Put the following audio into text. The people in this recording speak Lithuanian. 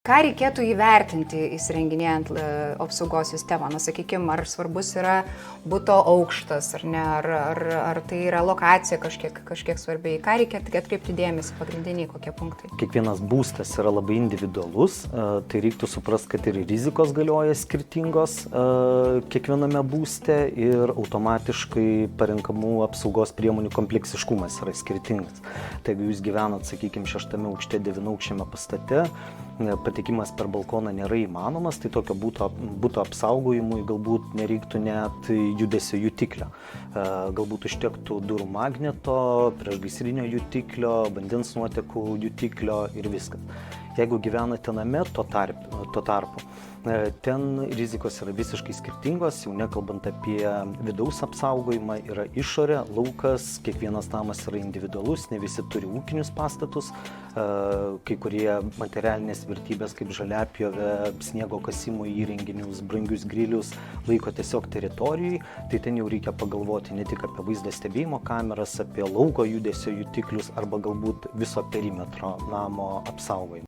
Ką reikėtų įvertinti įsirenginėjant apsaugos sistemą? Na, sakykime, ar svarbus yra buto aukštas, ar ne, ar tai yra lokacija kažkiek svarbi. Ką reikėtų atkreipti dėmesį, pagrindiniai kokie punktai? Kiekvienas būstas yra labai individualus, tai reiktų suprasti, kad ir rizikos galioja skirtingos kiekviename būste ir automatiškai parenkamų apsaugos priemonių kompleksiškumas yra skirtingas. Tai jeigu jūs gyvenat, sakykime, 6 aukšte, 9-aukščiame pastate, patekimas per balkoną nėra įmanomas, tai tokio buto apsaugojimui galbūt nereiktų net judesio jutiklio. Galbūt užtektų durų magneto, priešgaisrinio jutiklio, vandens nuotekų jutiklio ir viskas. Jeigu gyvenate name, tuo tarpu, ten rizikos yra visiškai skirtingos, jau nekalbant apie vidaus apsaugojimą, yra išorė, laukas, kiekvienas namas yra individualus, ne visi turi ūkinius pastatus, kai kurie materialinės vertybės kaip žaliapjovė, sniego kasimo įrenginius, brangius grilius laiko tiesiog teritorijai, tai ten jau reikia pagalvoti ne tik apie vaizdo stebėjimo kameras, apie lauko judesio jutiklius arba galbūt viso perimetro namo apsaugojimą.